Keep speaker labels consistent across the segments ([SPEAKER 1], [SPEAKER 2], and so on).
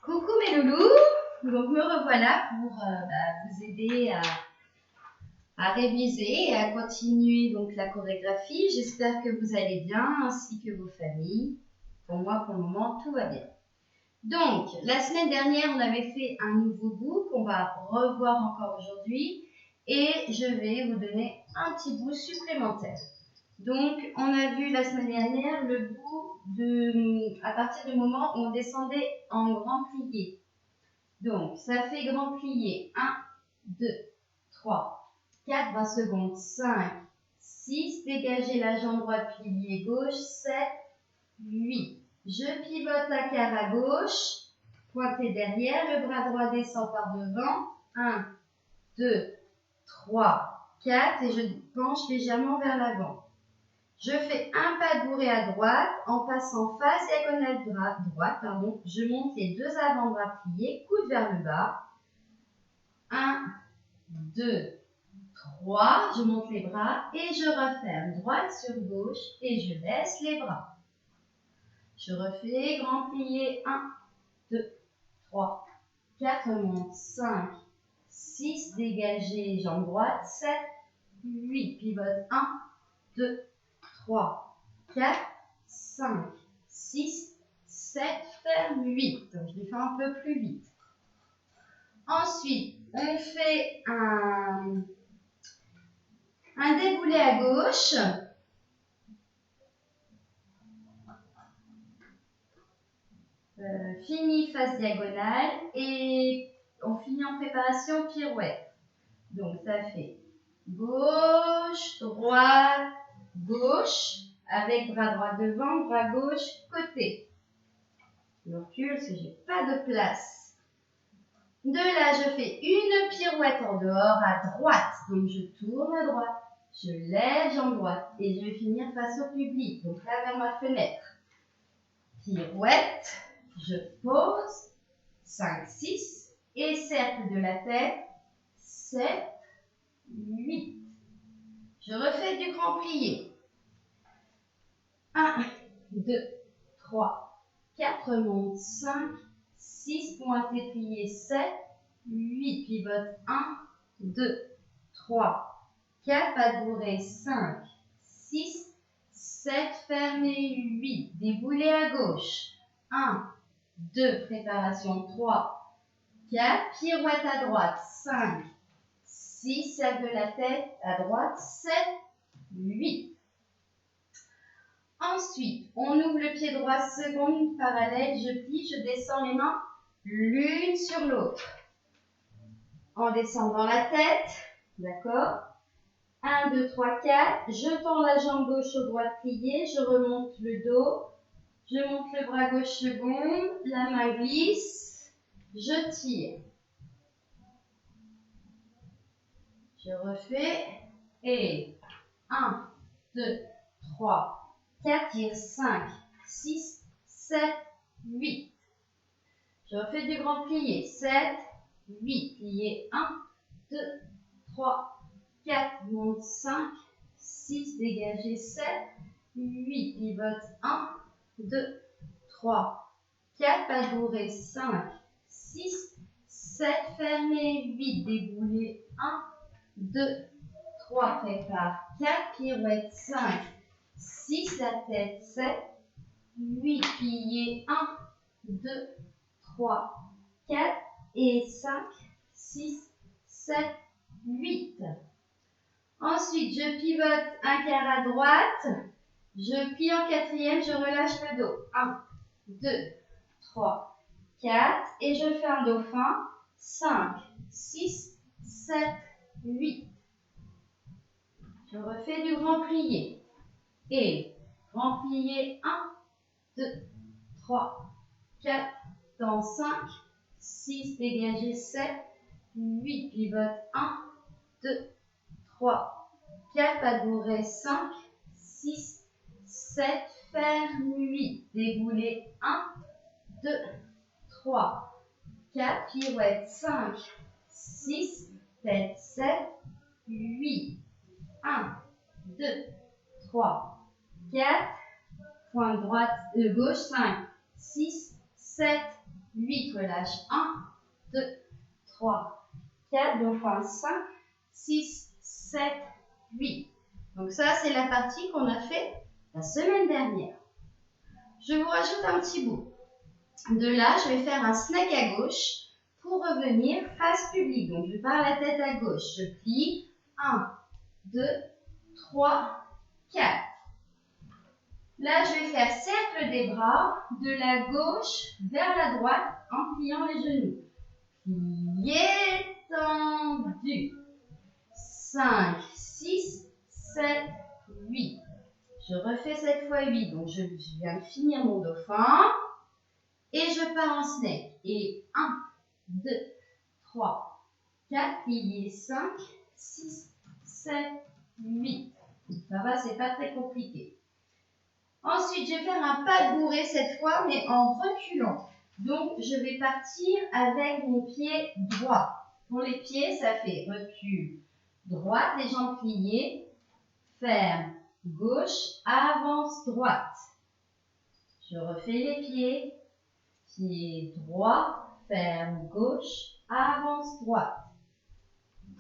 [SPEAKER 1] Coucou mes loulous, donc me revoilà pour vous aider à réviser et à continuer donc la chorégraphie. J'espère que vous allez bien ainsi que vos familles. Pour moi, pour le moment, tout va bien. Donc, la semaine dernière, on avait fait un nouveau bout qu'on va revoir encore aujourd'hui et je vais vous donner un petit bout supplémentaire. Donc, on a vu la semaine dernière le bout à partir du moment où on descendait en grand plié. Donc, ça fait grand plié. 1, 2, 3, 4, 20 secondes, 5, 6, dégagez la jambe droite, plié gauche, 7, 8. Je pivote la quart à gauche, pointé derrière, le bras droit descend par devant. 1, 2, 3, 4 et je penche légèrement vers l'avant. Je fais un pas de bourrée à droite, en passant face diagonale droite, je monte les deux avant-bras pliés, coude vers le bas. 1, 2, 3, je monte les bras et je referme droite sur gauche et je laisse les bras. Je refais grand plié, 1, 2, 3, 4, monte, 5, 6, dégagez, jambe droite, 7, 8, pivote, 1, 2, 3, 4, 5, 6, 7, ferme, 8. Donc, je les fais un peu plus vite. Ensuite, on fait un déboulé à gauche. Fini face diagonale et on finit en préparation pirouette. Donc, ça fait gauche, droite, gauche, avec bras droit devant, bras gauche, côté. Je recule parce que je n'ai pas de place. De là, je fais une pirouette en dehors à droite. Donc, je tourne à droite, je lève jambe droite et je vais finir face au public. Donc, là, vers ma fenêtre. Pirouette, je pose, 5, 6 et cercle de la tête, 7, 8. Je refais du grand plié. 1, 2, 3, 4, monte, 5, 6, pointé plié, 7, 8, pivote, 1, 2, 3, 4, pas de bourrée, 5, 6, 7, fermé, 8, déboulé à gauche, 1, 2, préparation, 3, 4, pirouette à droite, 5, 6, cercle de la tête, à droite, 7, 8. Ensuite, on ouvre le pied droit, seconde parallèle, je plie, je descends les mains l'une sur l'autre. En descendant la tête, d'accord. 1, 2, 3, 4, je tends la jambe gauche au droit pliée, je remonte le dos, je monte le bras gauche seconde, la main glisse, je tire. Je refais et 1, 2, 3, 4, tire, 5, 6, 7, 8. Je refais du grand plié, 7, 8, plié, 1, 2, 3, 4, monte, 5, 6, dégagez, 7, 8, pivote, 1, 2, 3, 4, pas bourré, 5, 6, 7, fermé, 8, déboulé, 1, 2, 3, prépare, 4, pirouette, 5, 6, la tête, 7, 8, plié, 1, 2, 3, 4 et 5, 6, 7, 8. Ensuite, je pivote un quart à droite, je plie en quatrième, je relâche le dos. 1, 2, 3, 4 et je fais un dauphin. 5, 6, 7, 8. Je refais du grand plié. Et grand plié, 1, 2, 3, 4, dans 5, 6, dégagez, 7, 8, pivote, 1, 2, 3, 4, pas de bourrée, 5, 6, 7, ferme, 8, déboulé, 1, 2, 3, 4, pirouette, 5, 6, tête, 7, 8, 1, 2, 3, 4, pointe droite, gauche, 5, 6, 7, 8. Relâche. 1, 2, 3, 4. Dauphin. 5, 6, 7, 8. Donc ça, c'est la partie qu'on a fait la semaine dernière. Je vous rajoute un petit bout. De là, je vais faire un snake à gauche pour revenir face publique. Donc, je pars la tête à gauche. Je plie. 1, 2, 3, 4. Là, je vais faire cercle des bras de la gauche vers la droite en pliant les genoux. Plié, tendu. 5, 6, 7, 8. Je refais cette fois 8. Donc, je viens de finir mon dauphin. Et je pars en snake. Et 1, 2, 3, 4, plié, 5, 6, 7, 8. Ça va, c'est pas très compliqué. Ensuite, je vais faire un pas de bourrée cette fois, mais en reculant. Donc, je vais partir avec mon pied droit. Pour les pieds, ça fait recul, droite, les jambes pliées, ferme, gauche, avance, droite. Je refais les pieds, pied droit, ferme, gauche, avance, droite.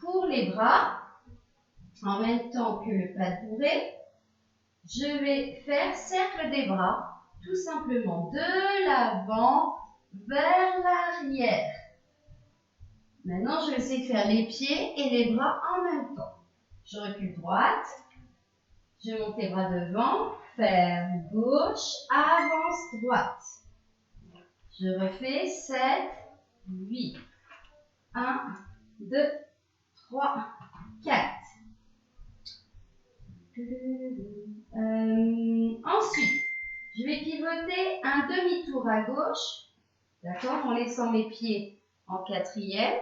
[SPEAKER 1] Pour les bras, en même temps que le pas de bourrée, je vais faire cercle des bras, tout simplement de l'avant vers l'arrière. Maintenant, je vais essayer de faire les pieds et les bras en même temps. Je recule droite, je monte les bras devant, ferme gauche, avance droite. Je refais 7, 8, 1, 2, 3, 4. Ensuite, je vais pivoter un demi-tour à gauche, d'accord, en laissant mes pieds en quatrième.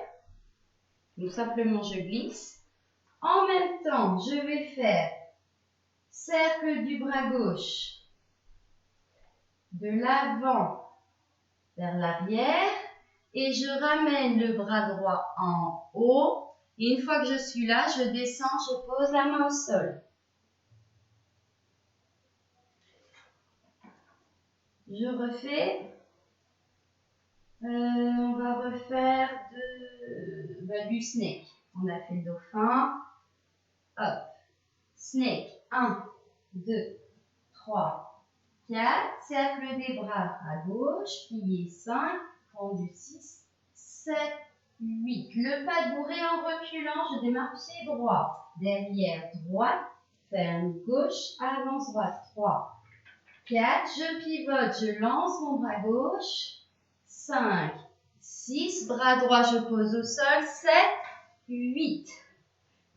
[SPEAKER 1] Donc simplement, je glisse. En même temps, je vais faire cercle du bras gauche de l'avant vers l'arrière et je ramène le bras droit en haut. Et une fois que je suis là, je descends, je pose la main au sol. Je refais. On va refaire du snake. On a fait le dauphin. Hop. Snake. 1, 2, 3, 4. Cercle des bras à gauche. Plié 5. Tendu 6, 7, 8. Le pas de bourrée en reculant. Je démarre pied droit. Derrière droite. Ferme gauche. Avance droite. 3, 4. Je pivote. Je lance mon bras gauche. 5, 6, bras droit, je pose au sol, 7, 8.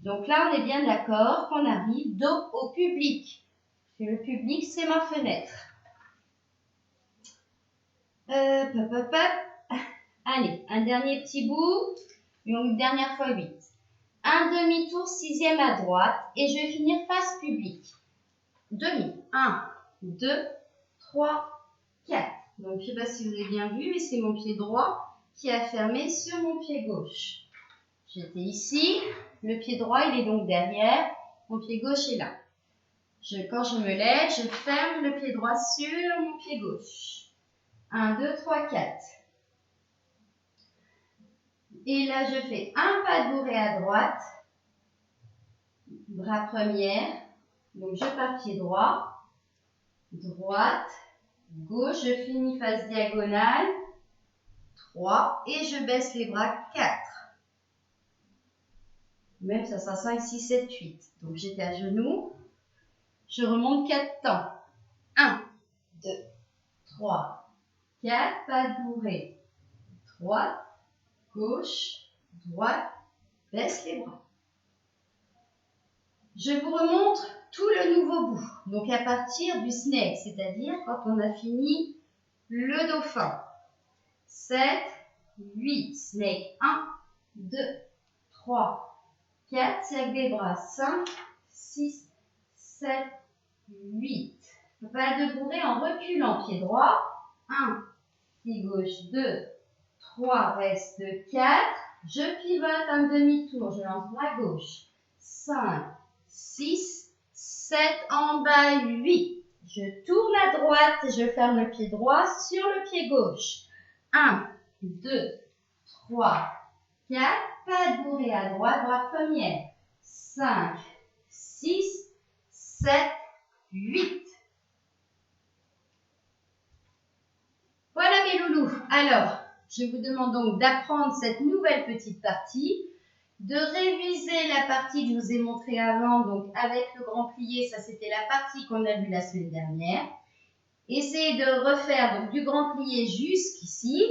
[SPEAKER 1] Donc là, on est bien d'accord qu'on arrive dos au public. Et le public, c'est ma fenêtre. Allez, un dernier petit bout. Une dernière fois 8. Un demi-tour, 6e à droite. Et je vais finir face public. Demi. 1, 2, 3, 4. Donc, je ne sais pas si vous avez bien vu, mais c'est mon pied droit qui a fermé sur mon pied gauche. J'étais ici, le pied droit, il est donc derrière, mon pied gauche est là. Quand je me lève, je ferme le pied droit sur mon pied gauche. 1, 2, 3, 4. Et là, je fais un pas de bourrée à droite, bras première. Donc, je pars pied droit, droite, gauche, je finis face diagonale, 3, et je baisse les bras, 4. Même ça sera 5, 6, 7, 8. Donc j'étais à genoux, je remonte 4 temps. 1, 2, 3, 4, pas de bourrée. Droite, gauche, droite, baisse les bras. Je vous remontre tout le nouveau bout. Donc à partir du snake, c'est-à-dire quand on a fini le dauphin. 7, 8, snake, 1, 2, 3, 4, cercle des bras, 5, 6, 7, 8. Pas de bourrée en reculant, pied droit, 1, pied gauche, 2, 3, reste 4. Je pivote un demi-tour, je lance bras gauche, 5, 6, 7, en bas, 8. Je tourne à droite et je ferme le pied droit sur le pied gauche. 1, 2, 3, 4. Pas de bourrée à droite, droite première. 5, 6, 7, 8. Voilà mes loulous. Alors, je vous demande donc d'apprendre cette nouvelle petite partie, de réviser la partie que je vous ai montrée avant, donc avec le grand plié, ça c'était la partie qu'on a vue la semaine dernière. Essayez de refaire donc du grand plié jusqu'ici,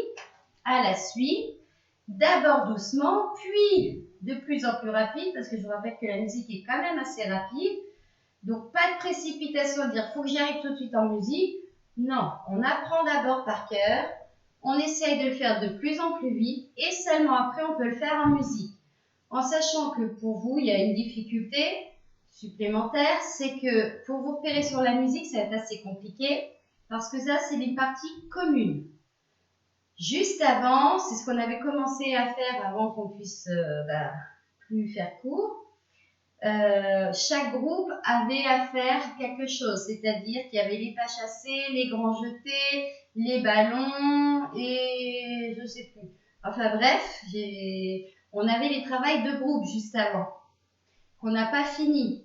[SPEAKER 1] à la suite, d'abord doucement, puis de plus en plus rapide, parce que je vous rappelle que la musique est quand même assez rapide. Donc pas de précipitation, de dire faut que j'y arrive tout de suite en musique. Non, on apprend d'abord par cœur, on essaye de le faire de plus en plus vite et seulement après on peut le faire en musique. En sachant que pour vous, il y a une difficulté supplémentaire, c'est que pour vous repérer sur la musique, ça va être assez compliqué parce que ça, c'est une partie commune. Juste avant, c'est ce qu'on avait commencé à faire avant qu'on puisse plus faire cours. Chaque groupe avait à faire quelque chose, c'est-à-dire qu'il y avait les pas chassés, les grands jetés, les ballons et je sais plus. Enfin bref, on avait les travails de groupe juste avant, qu'on n'a pas fini.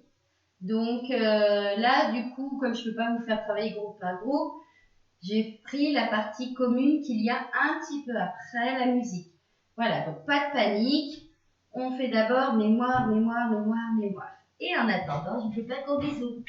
[SPEAKER 1] Donc là, du coup, comme je ne peux pas vous faire travailler groupe par groupe, j'ai pris la partie commune qu'il y a un petit peu après la musique. Voilà, donc pas de panique. On fait d'abord mémoire, mémoire, mémoire, mémoire. Et en attendant, je vous fais pas de gros bisous.